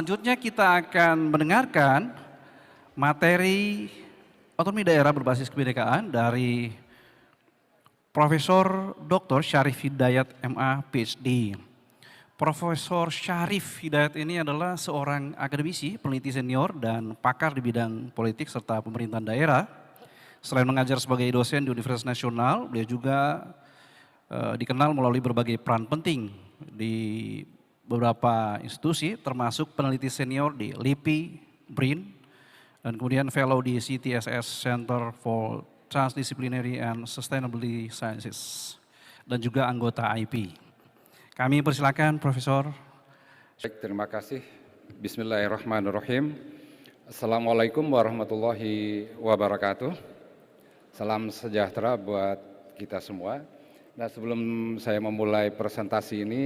Selanjutnya kita akan mendengarkan materi otonomi daerah berbasis kebinekaan dari Profesor Dr. Syarif Hidayat MA PhD. Profesor Syarif Hidayat ini adalah seorang akademisi, peneliti senior dan pakar di bidang politik serta pemerintahan daerah. Selain mengajar sebagai dosen di Universitas Nasional, beliau juga dikenal melalui berbagai peran penting di beberapa institusi, termasuk peneliti senior di LIPI, BRIN, dan kemudian fellow di CTSS Center for Transdisciplinary and Sustainability Sciences, dan juga anggota IP. Kami persilakan Profesor. Baik, terima kasih. Bismillahirrahmanirrahim. Assalamualaikum warahmatullahi wabarakatuh. Salam sejahtera buat kita semua. Nah, sebelum saya memulai presentasi ini,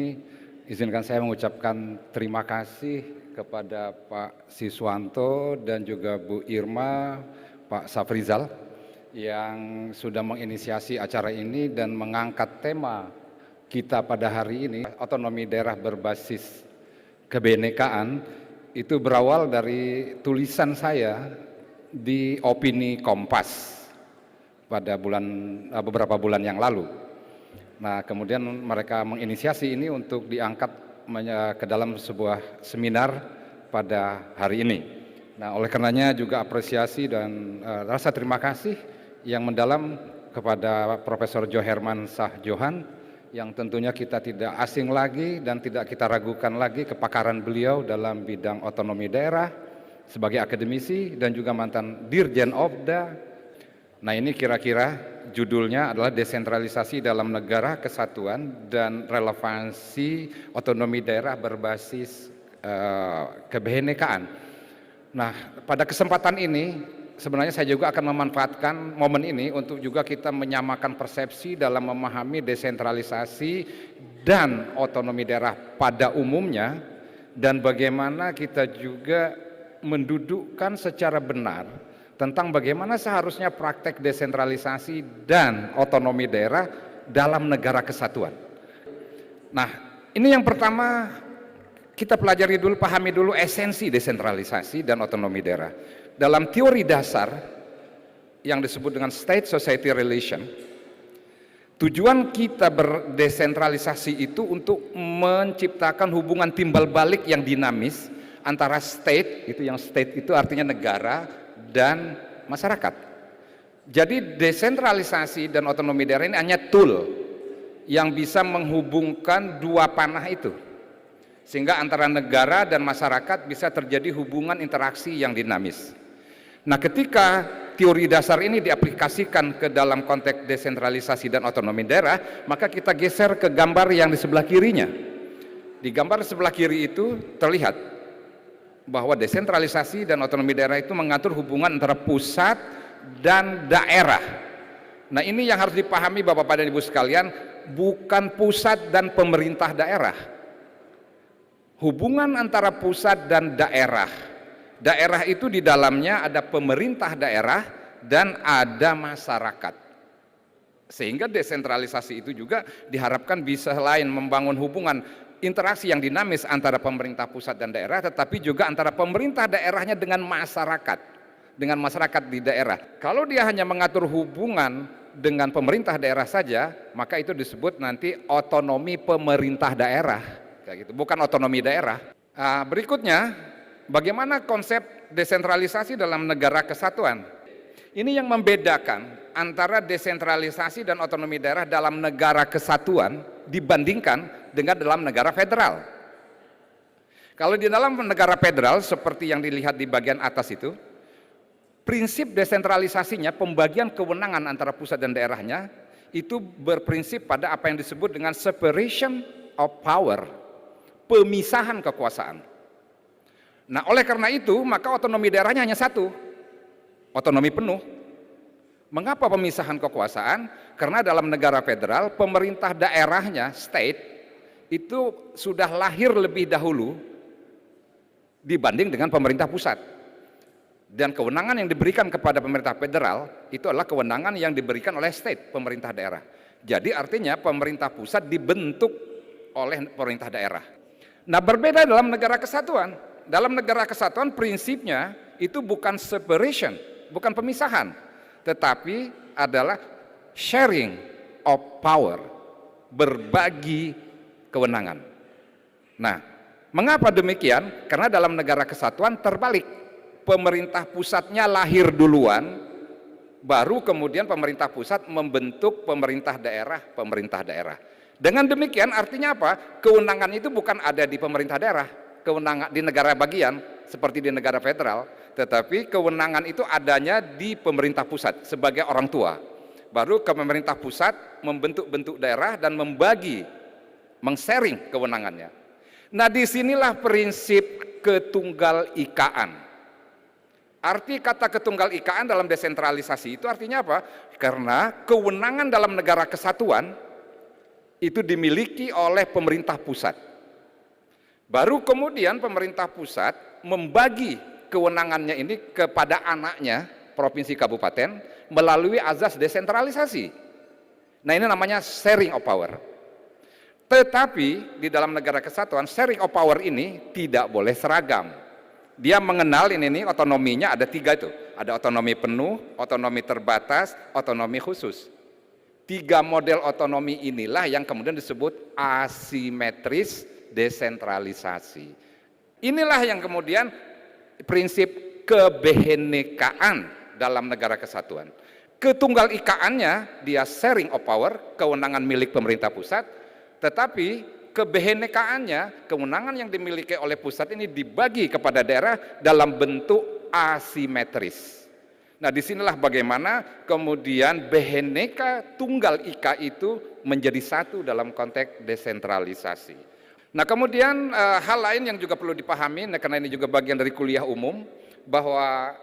izinkan saya mengucapkan terima kasih kepada Pak Siswanto dan juga Bu Irma, Pak Safrizal yang sudah menginisiasi acara ini dan mengangkat tema kita pada hari ini, otonomi daerah berbasis kebinekaan. Itu berawal dari tulisan saya di Opini Kompas pada beberapa bulan yang lalu. Nah, kemudian mereka menginisiasi ini untuk diangkat ke dalam sebuah seminar pada hari ini. Nah, oleh karenanya juga apresiasi dan rasa terima kasih yang mendalam kepada Profesor Joherman Shah Johan, yang tentunya kita tidak asing lagi dan tidak kita ragukan lagi kepakaran beliau dalam bidang otonomi daerah sebagai akademisi dan juga mantan Dirjen Opda. Nah, ini kira-kira judulnya adalah desentralisasi dalam negara kesatuan dan relevansi otonomi daerah berbasis kebinekaan. Nah, pada kesempatan ini sebenarnya saya juga akan memanfaatkan momen ini untuk juga kita menyamakan persepsi dalam memahami desentralisasi dan otonomi daerah pada umumnya, dan bagaimana kita juga mendudukkan secara benar tentang bagaimana seharusnya praktek desentralisasi dan otonomi daerah dalam negara kesatuan. Nah, ini yang pertama kita pelajari dulu, pahami dulu esensi desentralisasi dan otonomi daerah. Dalam teori dasar yang disebut dengan state society relation, tujuan kita berdesentralisasi itu untuk menciptakan hubungan timbal balik yang dinamis antara state, yang state itu artinya negara, dan masyarakat. Jadi desentralisasi dan otonomi daerah ini hanya tool yang bisa menghubungkan dua panah itu, sehingga antara negara dan masyarakat bisa terjadi hubungan interaksi yang dinamis. Nah, ketika teori dasar ini diaplikasikan ke dalam konteks desentralisasi dan otonomi daerah, maka kita geser ke gambar yang di sebelah kirinya. Di gambar sebelah kiri itu terlihat bahwa desentralisasi dan otonomi daerah itu mengatur hubungan antara pusat dan daerah. Nah, ini yang harus dipahami Bapak dan Ibu sekalian, bukan pusat dan pemerintah daerah. Hubungan antara pusat dan daerah. Daerah itu di dalamnya ada pemerintah daerah dan ada masyarakat. Sehingga desentralisasi itu juga diharapkan bisa selain membangun hubungan interaksi yang dinamis antara pemerintah pusat dan daerah, tetapi juga antara pemerintah daerahnya dengan masyarakat di daerah. Kalau dia hanya mengatur hubungan dengan pemerintah daerah saja, maka itu disebut nanti otonomi pemerintah daerah, kayak gitu, bukan otonomi daerah. Berikutnya, bagaimana konsep desentralisasi dalam negara kesatuan? Ini yang membedakan antara desentralisasi dan otonomi daerah dalam negara kesatuan dibandingkan dengan dalam negara federal. Kalau di dalam negara federal seperti yang dilihat di bagian atas itu, prinsip desentralisasinya, pembagian kewenangan antara pusat dan daerahnya itu berprinsip pada apa yang disebut dengan separation of power, pemisahan kekuasaan. Nah, oleh karena itu maka otonomi daerahnya hanya satu, otonomi penuh. Mengapa pemisahan kekuasaan? Karena dalam negara federal pemerintah daerahnya, state, itu sudah lahir lebih dahulu dibanding dengan pemerintah pusat. Dan kewenangan yang diberikan kepada pemerintah federal itu adalah kewenangan yang diberikan oleh state, pemerintah daerah. Jadi artinya pemerintah pusat dibentuk oleh pemerintah daerah. Nah, berbeda dalam negara kesatuan. dalam negara kesatuan prinsipnya itu bukan separation, bukan pemisahan, tetapi adalah sharing of power, berbagi kewenangan. Nah, mengapa demikian? Karena dalam negara kesatuan terbalik, pemerintah pusatnya lahir duluan, baru kemudian pemerintah pusat membentuk pemerintah daerah. Dengan demikian artinya apa? Kewenangan itu bukan ada di pemerintah daerah, kewenangan di negara bagian seperti di negara federal, tetapi kewenangan itu adanya di pemerintah pusat sebagai orang tua. Baru ke pemerintah pusat membentuk daerah dan meng-sharing kewenangannya. Nah, disinilah prinsip ketunggal ikaan. Arti kata ketunggal ikaan dalam desentralisasi itu artinya apa? Karena kewenangan dalam negara kesatuan itu dimiliki oleh pemerintah pusat. Baru kemudian pemerintah pusat membagi kewenangannya ini kepada anaknya, provinsi kabupaten, melalui azas desentralisasi. Nah, ini namanya sharing of power. Tetapi di dalam negara kesatuan, sharing of power ini tidak boleh seragam. Dia mengenal ini otonominya ada 3 itu. Ada otonomi penuh, otonomi terbatas, otonomi khusus. 3 model otonomi inilah yang kemudian disebut asimetris desentralisasi. Inilah yang kemudian prinsip kebenekaan dalam negara kesatuan. Ketunggal ikaannya dia sharing of power, kewenangan milik pemerintah pusat, tetapi kebenekaannya, kewenangan yang dimiliki oleh pusat ini dibagi kepada daerah dalam bentuk asimetris. Nah, disinilah bagaimana kemudian Bhinneka Tunggal Ika itu menjadi satu dalam konteks desentralisasi. Nah, kemudian hal lain yang juga perlu dipahami, karena ini juga bagian dari kuliah umum, bahwa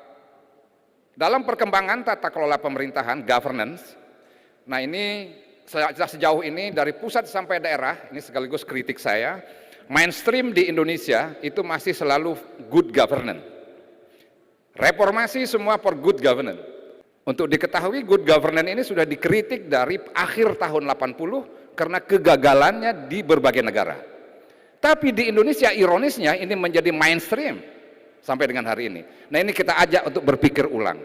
dalam perkembangan tata kelola pemerintahan, governance, nah ini sejauh ini dari pusat sampai daerah, ini sekaligus kritik saya, mainstream di Indonesia itu masih selalu good governance. Reformasi semua for good governance. Untuk diketahui good governance ini sudah dikritik dari akhir tahun 80 karena kegagalannya di berbagai negara. Tapi di Indonesia ironisnya ini menjadi mainstream sampai dengan hari ini. Nah, ini kita ajak untuk berpikir ulang.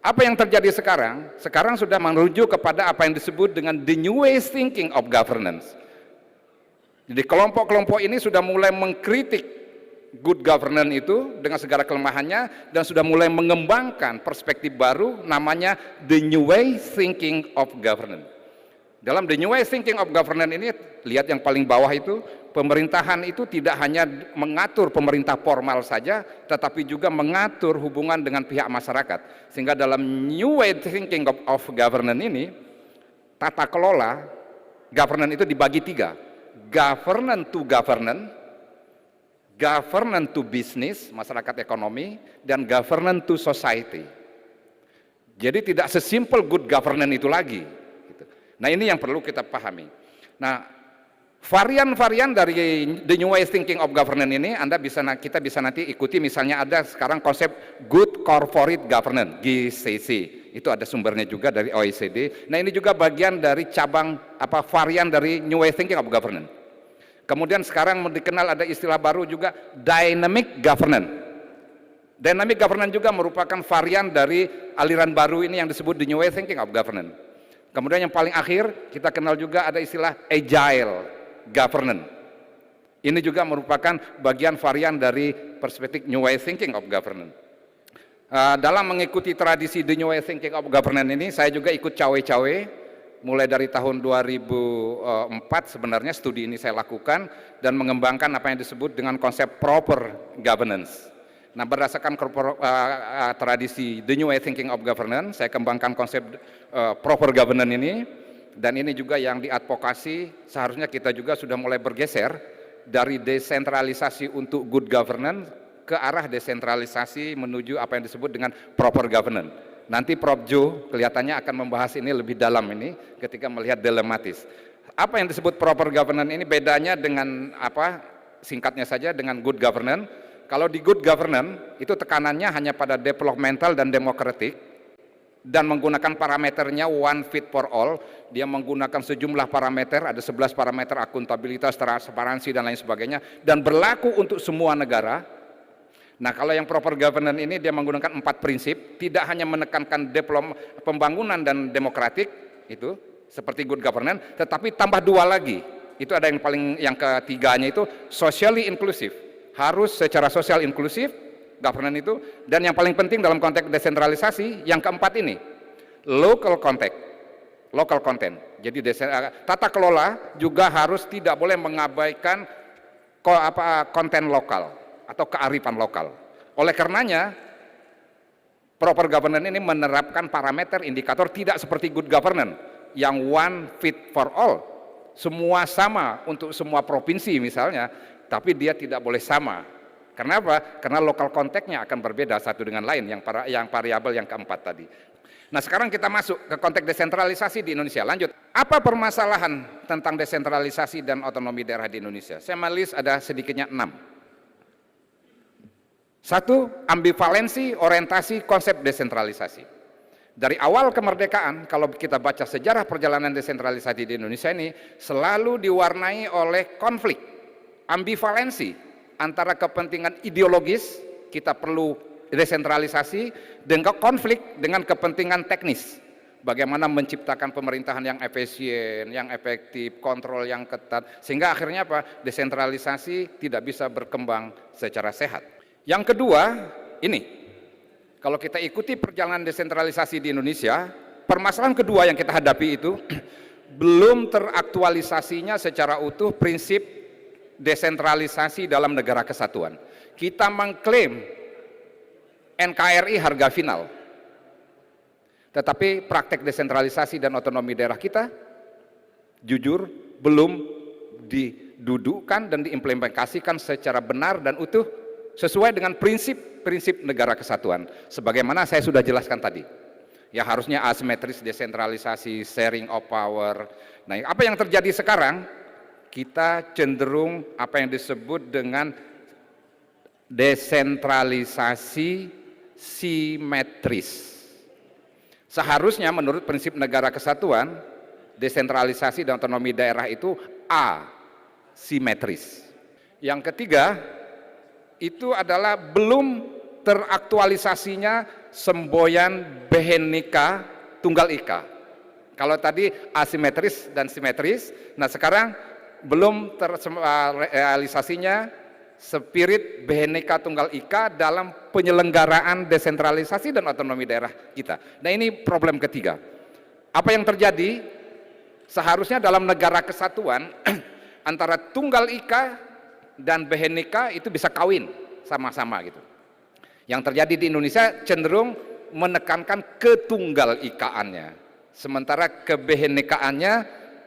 Apa yang terjadi sekarang? Sekarang sudah menuju kepada apa yang disebut dengan the new way thinking of governance. Jadi kelompok-kelompok ini sudah mulai mengkritik good governance itu dengan segala kelemahannya dan sudah mulai mengembangkan perspektif baru namanya the new way thinking of governance. Dalam the new way thinking of governance ini, lihat yang paling bawah itu, pemerintahan itu tidak hanya mengatur pemerintah formal saja, tetapi juga mengatur hubungan dengan pihak masyarakat. Sehingga dalam new way thinking of governance ini, tata kelola governance itu dibagi 3. Governance to governance, governance to business, masyarakat ekonomi, dan governance to society. Jadi tidak sesimpel good governance itu lagi. Nah, ini yang perlu kita pahami. Nah, varian-varian dari the new way thinking of governance ini kita bisa nanti ikuti. Misalnya ada sekarang konsep good corporate governance, GCC. Itu ada sumbernya juga dari OECD. Nah, ini juga bagian dari cabang varian dari new way thinking of governance. Kemudian sekarang dikenal ada istilah baru juga dynamic governance. Dynamic governance juga merupakan varian dari aliran baru ini yang disebut the new way thinking of governance. Kemudian yang paling akhir kita kenal juga ada istilah agile governance. Ini juga merupakan bagian varian dari perspektif new way thinking of governance. Dalam mengikuti tradisi the new way thinking of governance ini, saya juga ikut cawe-cawe mulai dari tahun 2004 sebenarnya studi ini saya lakukan dan mengembangkan apa yang disebut dengan konsep proper governance. Nah, berdasarkan tradisi the new way thinking of governance, saya kembangkan konsep proper governance ini, dan ini juga yang diadvokasi. Seharusnya kita juga sudah mulai bergeser dari desentralisasi untuk good governance ke arah desentralisasi menuju apa yang disebut dengan proper governance. Nanti Prof. Jo kelihatannya akan membahas ini lebih dalam ini ketika melihat dilematis. Apa yang disebut proper governance ini bedanya dengan singkatnya saja dengan good governance. Kalau di good governance itu tekanannya hanya pada developmental dan demokratik dan menggunakan parameternya one fit for all. Dia menggunakan sejumlah parameter, ada 11 parameter akuntabilitas, transparansi dan lain sebagainya, dan berlaku untuk semua negara Nah, kalau yang proper governance ini dia menggunakan 4 prinsip, tidak hanya menekankan pembangunan dan demokratik itu seperti good governance, tetapi tambah 2 lagi. Itu ada yang ketiganya itu socially inclusive. Harus secara sosial inklusif governance itu, dan yang paling penting dalam konteks desentralisasi yang keempat ini, local content. Jadi tata kelola juga harus tidak boleh mengabaikan konten lokal atau kearifan lokal. Oleh karenanya proper governance ini menerapkan parameter indikator tidak seperti good governance yang one fit for all, semua sama untuk semua provinsi misalnya, tapi dia tidak boleh sama. Kenapa? Karena lokal konteksnya akan berbeda satu dengan lain, yang variabel yang keempat tadi. Nah, sekarang kita masuk ke konteks desentralisasi di Indonesia. Lanjut, apa permasalahan tentang desentralisasi dan otonomi daerah di Indonesia? Saya menulis ada sedikitnya 6. 1. Ambivalensi orientasi konsep desentralisasi. Dari awal kemerdekaan, kalau kita baca sejarah perjalanan desentralisasi di Indonesia ini, selalu diwarnai oleh konflik, ambivalensi antara kepentingan ideologis, kita perlu desentralisasi, dengan konflik dengan kepentingan teknis. Bagaimana menciptakan pemerintahan yang efisien, yang efektif, kontrol yang ketat, sehingga akhirnya apa? Desentralisasi tidak bisa berkembang secara sehat. Yang kedua, ini. Kalau kita ikuti perjalanan desentralisasi di Indonesia, permasalahan kedua yang kita hadapi itu belum teraktualisasinya secara utuh prinsip desentralisasi dalam negara kesatuan. Kita mengklaim NKRI harga final, tetapi praktek desentralisasi dan otonomi daerah kita jujur belum didudukkan dan diimplementasikan secara benar dan utuh sesuai dengan prinsip-prinsip negara kesatuan. Sebagaimana saya sudah jelaskan tadi, ya harusnya asimetris desentralisasi, sharing of power. Nah, apa yang terjadi sekarang? Kita cenderung apa yang disebut dengan desentralisasi simetris. Seharusnya menurut prinsip negara kesatuan, desentralisasi dan otonomi daerah itu asimetris. Yang ketiga, itu adalah belum teraktualisasinya semboyan Bhinneka Tunggal Ika. Kalau tadi asimetris dan simetris, nah sekarang belum terrealisasinya spirit Bhinneka Tunggal Ika dalam penyelenggaraan desentralisasi dan otonomi daerah kita. Nah, ini problem ketiga. Apa yang terjadi? Seharusnya dalam negara kesatuan antara Tunggal Ika dan Bhinneka itu bisa kawin sama-sama gitu. Yang terjadi di Indonesia cenderung menekankan ketunggal ikaannya, sementara kebhinnekaannya,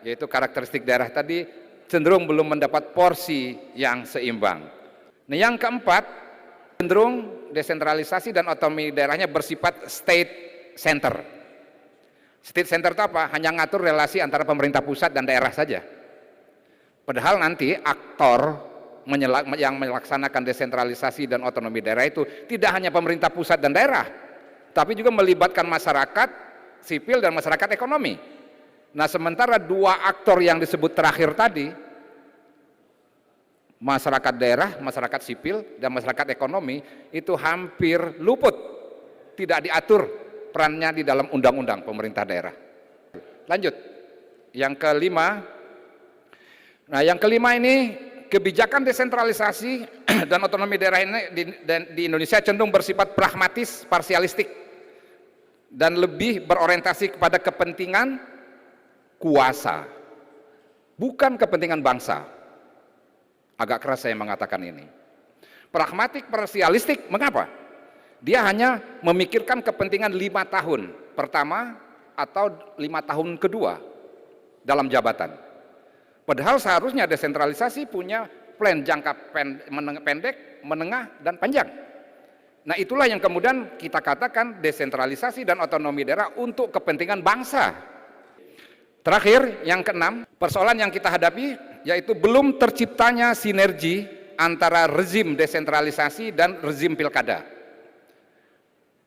yaitu karakteristik daerah tadi, cenderung belum mendapat porsi yang seimbang. Nah, yang keempat, cenderung desentralisasi dan otonomi daerahnya bersifat state center. State center itu apa? Hanya ngatur relasi antara pemerintah pusat dan daerah saja. Padahal nanti aktor yang melaksanakan desentralisasi dan otonomi daerah itu tidak hanya pemerintah pusat dan daerah, tapi juga melibatkan masyarakat sipil dan masyarakat ekonomi. Nah, sementara dua aktor yang disebut terakhir tadi, masyarakat daerah, masyarakat sipil, dan masyarakat ekonomi, itu hampir luput, tidak diatur perannya di dalam undang-undang pemerintah daerah. Lanjut, yang kelima. Nah, yang kelima ini, kebijakan desentralisasi dan otonomi daerah ini di Indonesia cenderung bersifat pragmatis, parsialistik, dan lebih berorientasi kepada kepentingan kuasa, bukan kepentingan bangsa. Agak keras saya mengatakan ini. Pragmatik, parsialistik, mengapa? Dia hanya memikirkan kepentingan 5 tahun pertama atau 5 tahun kedua dalam jabatan. Padahal seharusnya desentralisasi punya plan jangka pendek, menengah, dan panjang. Nah, itulah yang kemudian kita katakan desentralisasi dan otonomi daerah untuk kepentingan bangsa. Terakhir, yang keenam, persoalan yang kita hadapi yaitu belum terciptanya sinergi antara rezim desentralisasi dan rezim pilkada.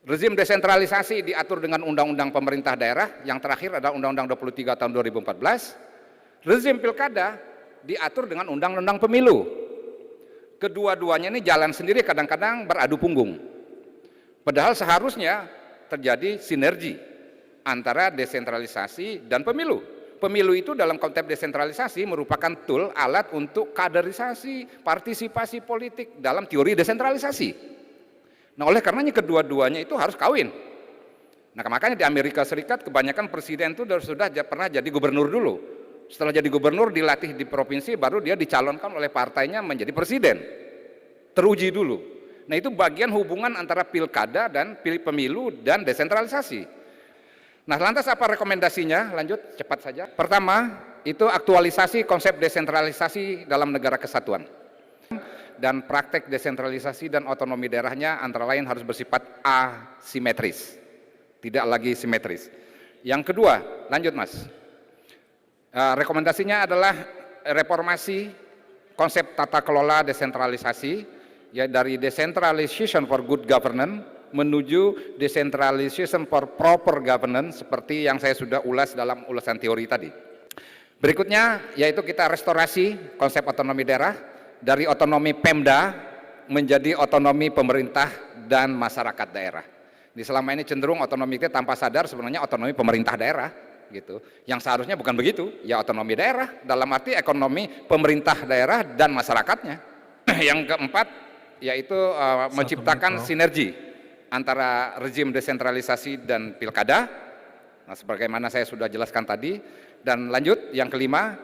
Rezim desentralisasi diatur dengan undang-undang pemerintah daerah, yang terakhir adalah Undang-Undang 23 tahun 2014. Rezim pilkada diatur dengan undang-undang pemilu. Kedua-duanya ini jalan sendiri, kadang-kadang beradu punggung. Padahal seharusnya terjadi sinergi antara desentralisasi dan pemilu. Pemilu itu dalam konteks desentralisasi merupakan tool, alat untuk kaderisasi, partisipasi politik dalam teori desentralisasi. Nah, oleh karenanya kedua-duanya itu harus kawin. Nah, makanya di Amerika Serikat kebanyakan presiden itu sudah pernah jadi gubernur dulu. Setelah jadi gubernur dilatih di provinsi, baru dia dicalonkan oleh partainya menjadi presiden. Teruji dulu. Nah, itu bagian hubungan antara pilkada dan pemilu dan desentralisasi. Nah, lantas apa rekomendasinya? Lanjut cepat saja. Pertama, itu aktualisasi konsep desentralisasi dalam negara kesatuan. Dan praktek desentralisasi dan otonomi daerahnya antara lain harus bersifat asimetris, tidak lagi simetris. Yang kedua, lanjut Mas. Rekomendasinya adalah reformasi konsep tata kelola desentralisasi, ya, dari decentralization for good governance menuju decentralization for proper governance seperti yang saya sudah ulas dalam ulasan teori tadi. Berikutnya yaitu kita restorasi konsep otonomi daerah dari otonomi Pemda menjadi otonomi pemerintah dan masyarakat daerah. Di selama ini cenderung otonomi kita tanpa sadar sebenarnya otonomi pemerintah daerah gitu. Yang seharusnya bukan begitu, ya otonomi daerah dalam arti ekonomi pemerintah daerah dan masyarakatnya. Yang keempat yaitu menciptakan sinergi antara rezim desentralisasi dan pilkada. Nah, sebagaimana saya sudah jelaskan tadi. Dan lanjut yang kelima,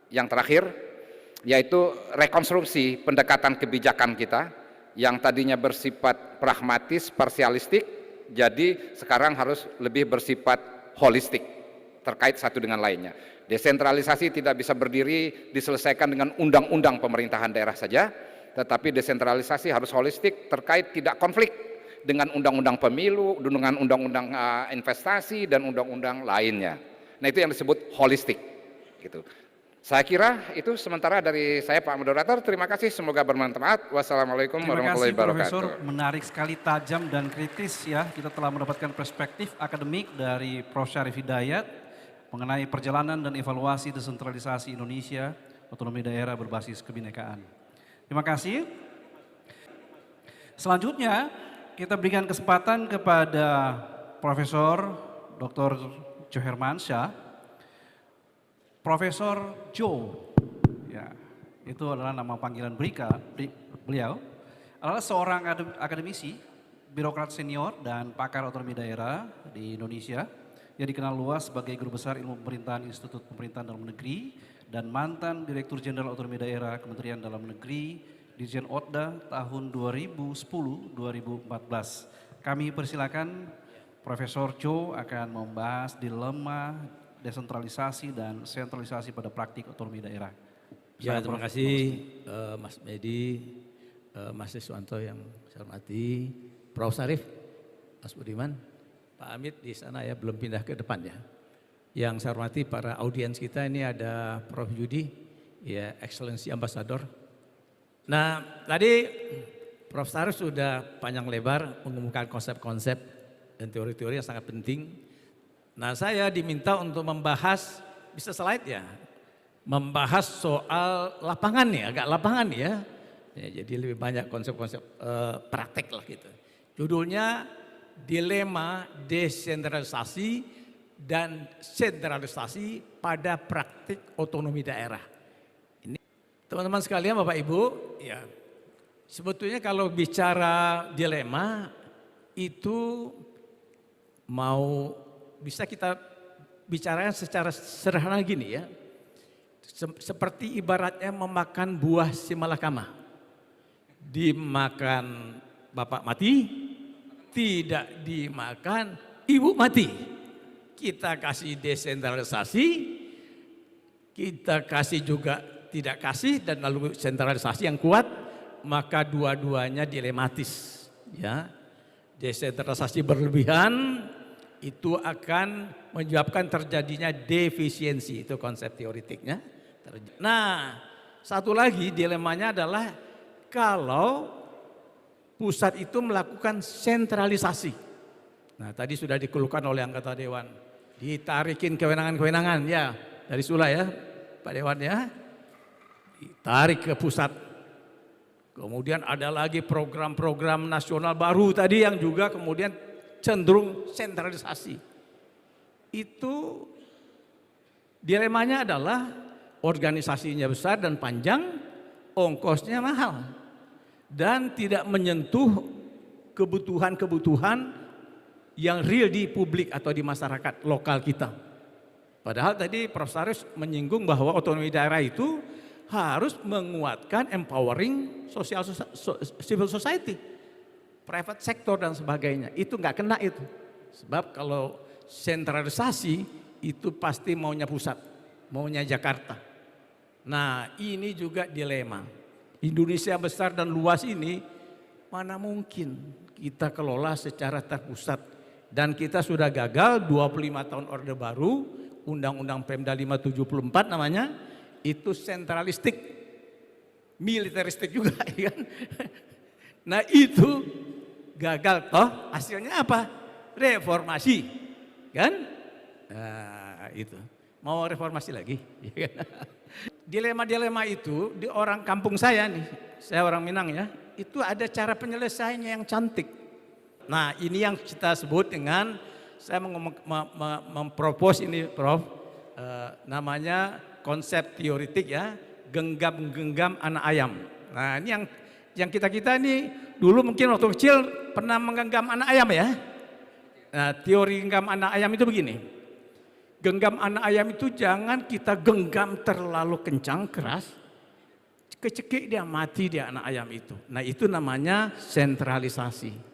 yang terakhir, yaitu rekonstruksi pendekatan kebijakan kita yang tadinya bersifat pragmatis, parsialistik, jadi sekarang harus lebih bersifat holistik terkait satu dengan lainnya. Desentralisasi tidak bisa berdiri diselesaikan dengan undang-undang pemerintahan daerah saja, tetapi desentralisasi harus holistik terkait tidak konflik dengan undang-undang pemilu, dengan undang-undang investasi dan undang-undang lainnya. Nah, itu yang disebut holistik gitu. Saya kira itu sementara dari saya Pak Moderator. Terima kasih, semoga bermanfaat. Wassalamualaikum warahmatullahi wabarakatuh. Terima kasih Profesor, menarik sekali, tajam dan kritis ya. Kita telah mendapatkan perspektif akademik dari Prof. Syarif Hidayat mengenai perjalanan dan evaluasi desentralisasi Indonesia, otonomi daerah berbasis kebinekaan. Terima kasih. Selanjutnya kita berikan kesempatan kepada Profesor Dr. Jo Hermansyah. Profesor Jo, ya, itu adalah nama panggilan beliau, adalah seorang akademisi, birokrat senior dan pakar otonomi daerah di Indonesia yang dikenal luas sebagai Guru Besar Ilmu Pemerintahan Institut Pemerintahan Dalam Negeri dan mantan Direktur Jenderal Otonomi Daerah Kementerian Dalam Negeri Dirjen Otda tahun 2010-2014. Kami persilakan Profesor Jo akan membahas dilema desentralisasi dan sentralisasi pada praktik otonomi daerah. Ya, terima kasih Mas Medi, Mas Siswanto yang saya hormati, Prof. Syarif, Mas Budiman, Pak Amit di sana ya, belum pindah ke depan ya. Yang saya hormati para audiens kita, ini ada Prof. Yudi, ya Excellency Ambassador. Nah, tadi Prof. Syarif sudah panjang lebar mengumumkan konsep-konsep dan teori-teori yang sangat penting. Nah, saya diminta untuk membahas, bisa slide ya, membahas soal lapangan nih, agak lapangan ya. Jadi lebih banyak konsep-konsep praktek lah gitu. Judulnya Dilema Desentralisasi dan Sentralisasi pada Praktik Otonomi Daerah. Ini teman-teman sekalian, Bapak Ibu, ya sebetulnya kalau bicara dilema itu mau bisa kita bicarakan secara sederhana gini ya. Seperti ibaratnya memakan buah si malakama. Dimakan bapak mati, tidak dimakan ibu mati. Kita kasih desentralisasi, kita kasih juga tidak kasih, dan lalu sentralisasi yang kuat, maka dua-duanya dilematis. Ya, desentralisasi berlebihan itu akan menyebabkan terjadinya defisiensi, itu konsep teoritiknya. Nah, satu lagi dilemanya adalah kalau pusat itu melakukan sentralisasi. Nah, tadi sudah dikeluhkan oleh anggota dewan, ditarikin kewenangan-kewenangan ya dari Sula ya, Pak Dewan ya, ditarik ke pusat. Kemudian ada lagi program-program nasional baru tadi yang juga kemudian cenderung sentralisasi. Itu dilemanya adalah organisasinya besar dan panjang, ongkosnya mahal. Dan tidak menyentuh kebutuhan-kebutuhan yang real di publik atau di masyarakat lokal kita. Padahal tadi Prof. Syarif menyinggung bahwa otonomi daerah itu harus menguatkan empowering civil society, private sector dan sebagainya. Itu nggak kena itu. Sebab kalau sentralisasi itu pasti maunya pusat, maunya Jakarta. Nah ini juga dilema. Indonesia besar dan luas ini mana mungkin kita kelola secara terpusat. Dan kita sudah gagal 25 tahun Orde Baru, Undang-Undang Pemda 574 namanya, itu sentralistik, militeristik juga ya kan. Nah itu gagal toh, hasilnya apa? Reformasi kan? Nah itu, mau reformasi lagi ya kan? Dilema-dilema itu di orang kampung saya nih, saya orang Minang ya, itu ada cara penyelesaiannya yang cantik. Nah ini yang kita sebut dengan, saya mempropos ini Prof, namanya konsep teoritik ya, genggam-genggam anak ayam. Nah ini yang kita-kita ini dulu mungkin waktu kecil pernah menggenggam anak ayam ya. Nah teori genggam anak ayam itu begini, genggam anak ayam itu jangan kita genggam terlalu kencang, keras, kecekik dia, mati dia anak ayam itu. Nah itu namanya sentralisasi.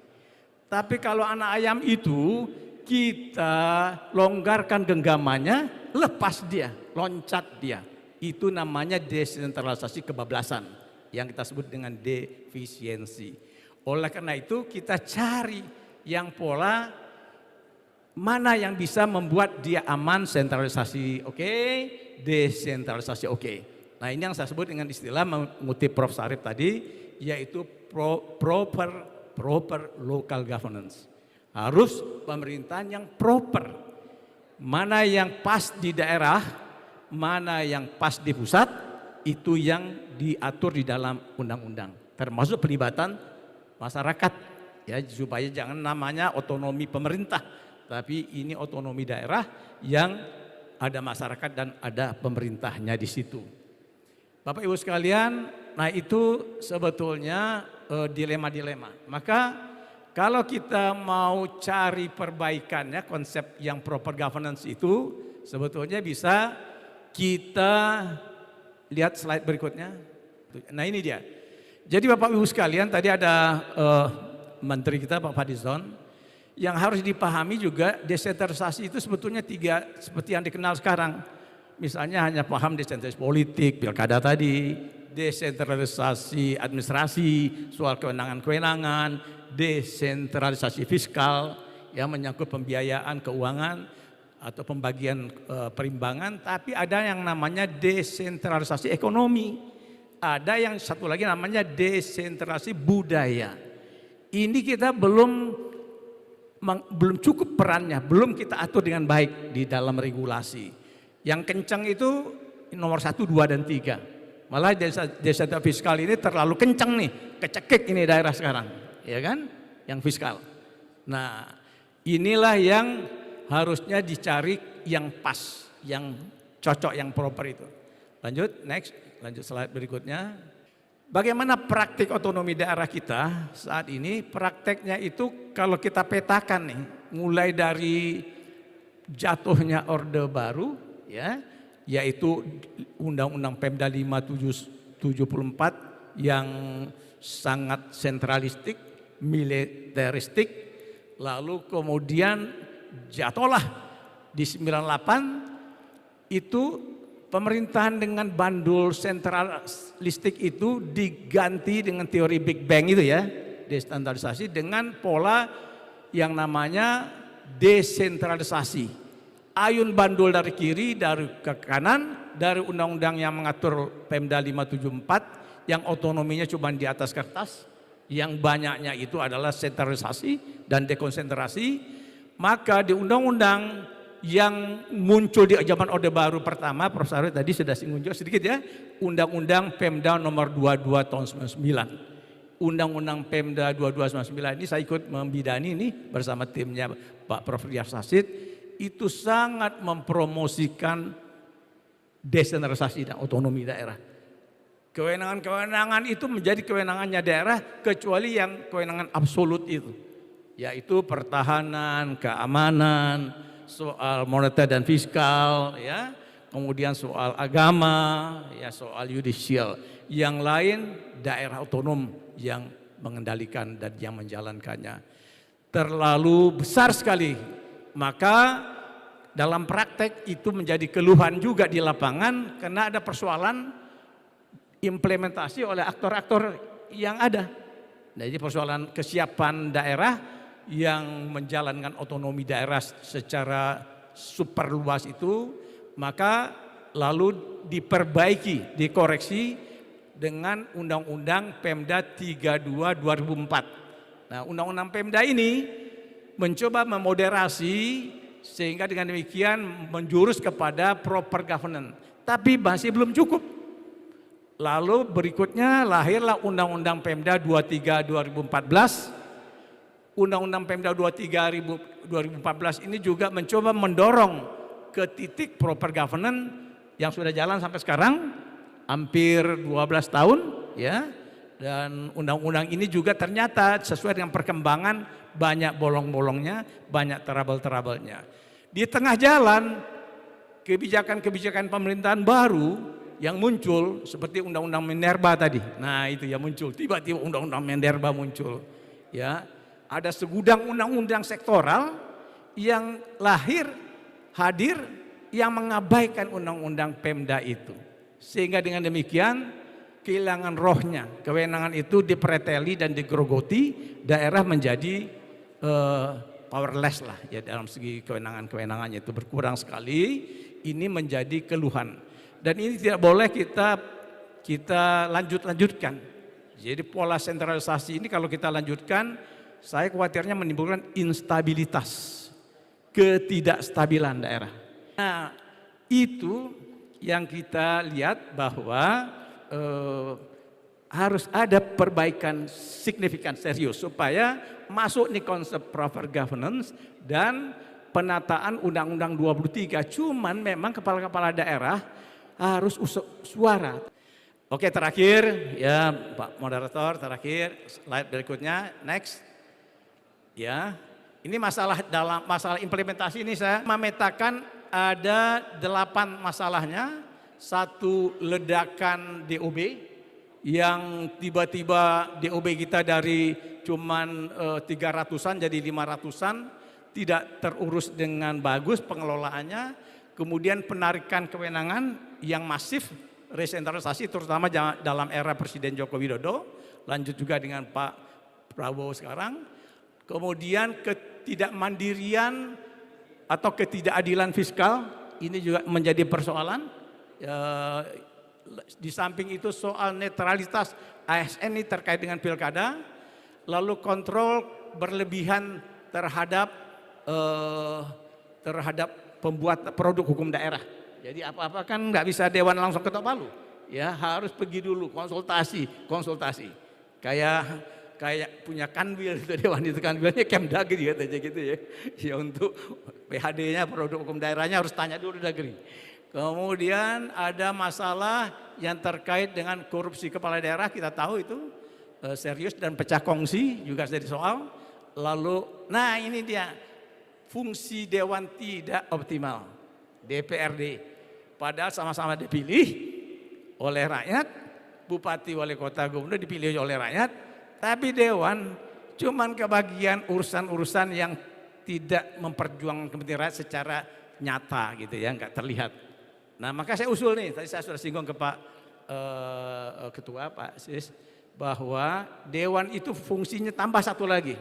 Tapi kalau anak ayam itu kita longgarkan genggamannya, lepas dia, loncat dia. Itu namanya desentralisasi kebablasan yang kita sebut dengan defisiensi. Oleh karena itu kita cari yang pola mana yang bisa membuat dia aman, sentralisasi oke, desentralisasi oke. Nah ini yang saya sebut dengan istilah mengutip Prof. Syarif tadi, yaitu proper local governance. Harus pemerintahan yang proper. Mana yang pas di daerah, mana yang pas di pusat, itu yang diatur di dalam undang-undang. Termasuk pelibatan masyarakat, ya supaya jangan namanya otonomi pemerintah, tapi ini otonomi daerah yang ada masyarakat dan ada pemerintahnya di situ. Bapak Ibu sekalian, nah itu sebetulnya dilema-dilema. Maka kalau kita mau cari perbaikannya, konsep yang proper governance itu sebetulnya bisa kita lihat slide berikutnya. Nah ini dia. Jadi Bapak Ibu sekalian, tadi ada Menteri kita Pak Fadlizon, yang harus dipahami juga desentralisasi itu sebetulnya tiga seperti yang dikenal sekarang. Misalnya hanya paham desentralisasi politik, pilkada tadi, desentralisasi administrasi, soal kewenangan-kewenangan, desentralisasi fiskal yang menyangkut pembiayaan keuangan atau pembagian perimbangan, tapi ada yang namanya desentralisasi ekonomi, ada yang satu lagi namanya desentralisasi budaya. Ini kita belum cukup perannya, belum kita atur dengan baik di dalam regulasi. Yang kencang itu nomor 1, 2, dan 3. Malah desentralisasi fiskal ini terlalu kencang nih, kecekik ini daerah sekarang, ya kan? Yang fiskal. Nah, inilah yang harusnya dicari yang pas, yang cocok, yang proper itu. Lanjut, next, lanjut slide berikutnya. Bagaimana praktik otonomi daerah kita saat ini? Prakteknya itu kalau kita petakan nih, mulai dari jatuhnya Orde Baru, ya, yaitu Undang-Undang Pemda 574 yang sangat sentralistik, militeristik, lalu kemudian jatuhlah di 98 itu pemerintahan dengan bandul sentralistik itu diganti dengan teori Big Bang itu ya, destandarisasi dengan pola yang namanya desentralisasi. Ayun bandul dari kiri, dari ke kanan, dari undang-undang yang mengatur Pemda 574 yang otonominya cuma di atas kertas, yang banyaknya itu adalah sentralisasi dan dekonsentrasi. Maka di undang-undang yang muncul di zaman Orde Baru pertama, Prof. Syarif tadi sudah singgung sedikit ya, Undang-Undang Pemda nomor 22 tahun 99. Undang-Undang Pemda 2299 ini saya ikut membidani ini bersama timnya Pak Prof. Riyad Rashid, itu sangat mempromosikan desentralisasi dan otonomi daerah. Kewenangan-kewenangan itu menjadi kewenangannya daerah kecuali yang kewenangan absolut itu, yaitu pertahanan, keamanan, soal moneter dan fiskal, ya, kemudian soal agama, ya, soal yudisial. Yang lain daerah otonom yang mengendalikan dan yang menjalankannya. Terlalu besar sekali, maka dalam praktek itu menjadi keluhan juga di lapangan karena ada persoalan implementasi oleh aktor-aktor yang ada. Jadi persoalan kesiapan daerah yang menjalankan otonomi daerah secara super luas itu, maka lalu diperbaiki, dikoreksi dengan Undang-Undang Pemda 32 2004. Nah, Undang-Undang Pemda ini mencoba memoderasi sehingga dengan demikian menjurus kepada proper governance. Tapi masih belum cukup. Lalu berikutnya lahirlah Undang-Undang Pemda 23 2014. Undang-Undang Pemda 23 2014 ini juga mencoba mendorong ke titik proper governance yang sudah jalan sampai sekarang hampir 12 tahun, ya. Dan undang-undang ini juga ternyata sesuai dengan perkembangan banyak bolong-bolongnya, banyak trouble-troublenya. Di tengah jalan kebijakan-kebijakan pemerintahan baru yang muncul seperti Undang-Undang Minerba tadi. Nah, itu yang muncul, tiba-tiba Undang-Undang Minerba muncul. Ya, ada segudang undang-undang sektoral yang hadir yang mengabaikan Undang-Undang Pemda itu. Sehingga dengan demikian kehilangan rohnya, kewenangan itu dipreteli dan digerogoti, daerah menjadi powerless lah ya dalam segi kewenangannya itu berkurang sekali. Ini menjadi keluhan dan ini tidak boleh kita lanjutkan. Jadi pola sentralisasi ini kalau kita lanjutkan, saya khawatirnya menimbulkan instabilitas, ketidakstabilan daerah. Nah, itu yang kita lihat bahwa harus ada perbaikan signifikan serius supaya masuk nih konsep proper governance dan penataan Undang-Undang 23. Cuman memang kepala-kepala daerah harus suara. Oke, terakhir ya Pak Moderator, terakhir slide berikutnya, next. Ya, ini dalam masalah implementasi ini saya memetakan ada 8 masalahnya. Satu, ledakan DOB yang tiba-tiba DOB kita dari cuman 300-an jadi 500-an, tidak terurus dengan bagus pengelolaannya. Kemudian penarikan kewenangan yang masif, resentralisasi terutama dalam era Presiden Joko Widodo, lanjut juga dengan Pak Prabowo sekarang. Kemudian ketidakmandirian atau ketidakadilan fiskal, ini juga menjadi persoalan. Di samping itu soal netralitas ASN ini terkait dengan pilkada, lalu kontrol berlebihan terhadap pembuat produk hukum daerah. Jadi apa-apa kan nggak bisa dewan langsung ketok palu, ya harus pergi dulu konsultasi. Kayak punya kanwil itu dewan itu kanwilnya Kemdagri katanya gitu ya. Ya untuk PHD-nya produk hukum daerahnya harus tanya dulu Dagri. Kemudian ada masalah yang terkait dengan korupsi kepala daerah, kita tahu itu serius dan pecah kongsi juga jadi soal. Lalu, nah ini dia fungsi dewan tidak optimal, DPRD. Padahal sama-sama dipilih oleh rakyat, bupati, wali kota, gubernur dipilih oleh rakyat, tapi dewan cuman kebagian urusan-urusan yang tidak memperjuangkan kepentingan rakyat secara nyata gitu ya, nggak terlihat. Nah, maka saya usul nih, tadi saya sudah singgung ke Pak Ketua, Pak Sis, bahwa dewan itu fungsinya tambah satu lagi.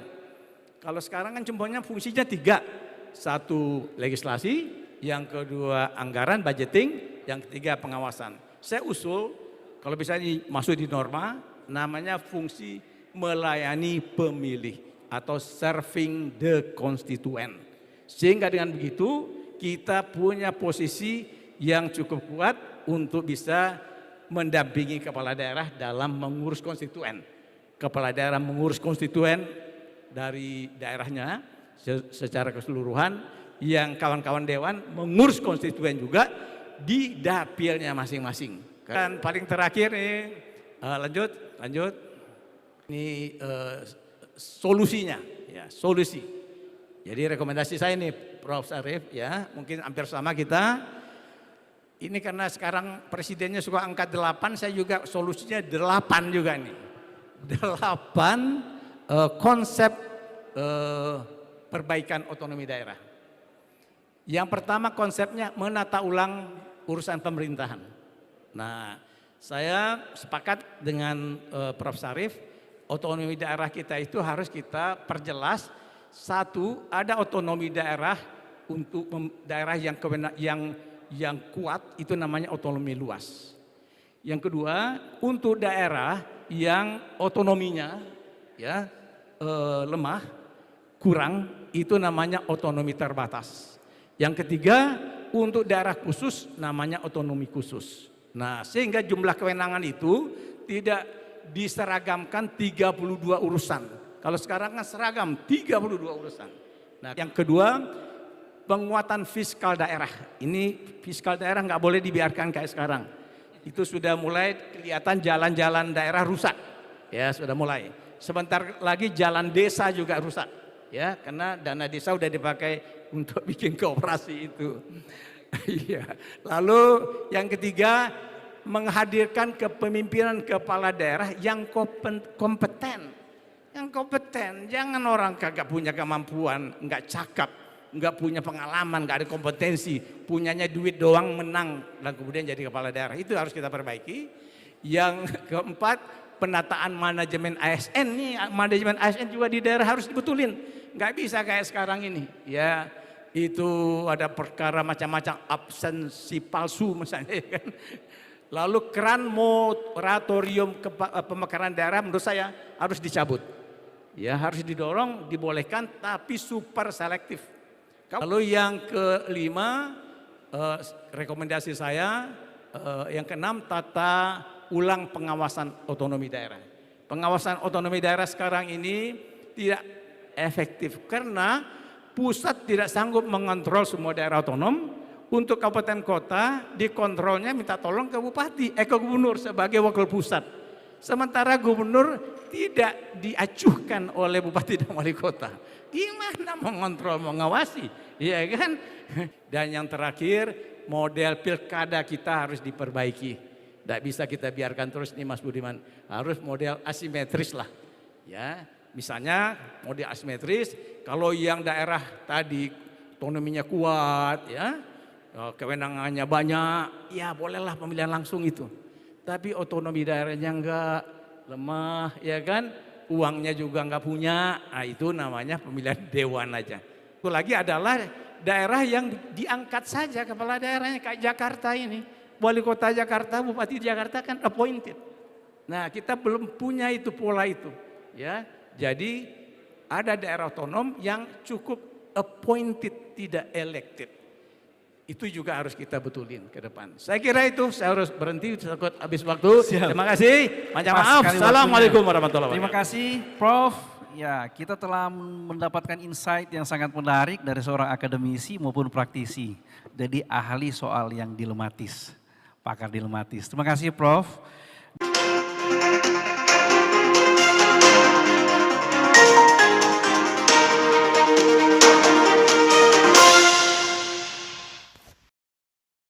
Kalau sekarang kan cumanya fungsinya 3. Satu legislasi, yang kedua anggaran, budgeting, yang ketiga pengawasan. Saya usul, kalau bisa masuk di norma, namanya fungsi melayani pemilih atau serving the constituent. Sehingga dengan begitu kita punya posisi yang cukup kuat untuk bisa mendampingi kepala daerah dalam mengurus konstituen. kepala daerah mengurus konstituen dari daerahnya secara keseluruhan, yang kawan-kawan dewan mengurus konstituen juga di dapilnya masing-masing. Dan paling terakhir nih, lanjut. Ini solusinya, ya solusi. Jadi rekomendasi saya nih, Prof. Syarif, ya mungkin hampir sama kita. Ini karena sekarang presidennya suka angka 8, saya juga solusinya 8 juga nih. 8 konsep perbaikan otonomi daerah. Yang pertama konsepnya menata ulang urusan pemerintahan. Nah, saya sepakat dengan Prof. Syarif, otonomi daerah kita itu harus kita perjelas. Satu, ada otonomi daerah untuk daerah yang kuat, itu namanya otonomi luas. Yang kedua, untuk daerah yang otonominya ya lemah, kurang, itu namanya otonomi terbatas. Yang ketiga, untuk daerah khusus namanya otonomi khusus. Nah, sehingga jumlah kewenangan itu tidak diseragamkan 32 urusan. Kalau sekarang kan seragam 32 urusan. Nah, yang kedua, penguatan fiskal daerah. Ini fiskal daerah nggak boleh dibiarkan kayak sekarang. Itu sudah mulai kelihatan jalan-jalan daerah rusak. Ya, sudah mulai. Sebentar lagi jalan desa juga rusak. Ya, karena dana desa udah dipakai untuk bikin koperasi itu. Iya. Lalu yang ketiga, menghadirkan kepemimpinan kepala daerah yang kompeten. Yang kompeten, jangan orang kagak punya kemampuan, nggak cakap, nggak punya pengalaman, nggak ada kompetensi, punyanya duit doang menang dan kemudian jadi kepala daerah. Itu harus kita perbaiki. Yang keempat, penataan manajemen ASN nih, manajemen ASN juga di daerah harus dibetulin. Nggak bisa kayak sekarang ini, ya itu ada perkara macam-macam, absensi palsu misalnya, kan. Lalu keran moratorium pemekaran daerah menurut saya harus dicabut. Ya, harus didorong, dibolehkan, tapi super selektif. Lalu yang kelima, rekomendasi saya, yang keenam, tata ulang pengawasan otonomi daerah. Pengawasan otonomi daerah sekarang ini tidak efektif karena pusat tidak sanggup mengontrol semua daerah otonom. Untuk kabupaten kota dikontrolnya minta tolong ke bupati, ke gubernur sebagai wakil pusat. Sementara gubernur tidak diacuhkan oleh bupati dan wali kota. Gimana mengontrol, mengawasi? Iya kan? Dan yang terakhir, model pilkada kita harus diperbaiki. Tidak bisa kita biarkan terus nih Mas Budiman. Harus model asimetris lah. Ya, misalnya model asimetris, kalau yang daerah tadi otonominya kuat, ya, kewenangannya banyak, ya bolehlah pemilihan langsung itu. Tapi otonomi daerahnya enggak, lemah, ya kan, uangnya juga enggak punya, nah itu namanya pemilihan dewan aja. Itu lagi adalah daerah yang diangkat saja kepala daerahnya, kayak Jakarta ini, wali kota Jakarta, bupati Jakarta kan appointed. Nah, kita belum punya itu pola itu, ya. Jadi ada daerah otonom yang cukup appointed, tidak elected. Itu juga harus kita betulin ke depan. Saya kira itu, saya harus berhenti takut habis waktu. Siap. Terima kasih. Maaf. Assalamualaikum warahmatullahi wabarakatuh. Terima kasih, Prof. Ya, kita telah mendapatkan insight yang sangat menarik dari seorang akademisi maupun praktisi. Jadi ahli soal yang dilematis, pakar dilematis. Terima kasih, Prof.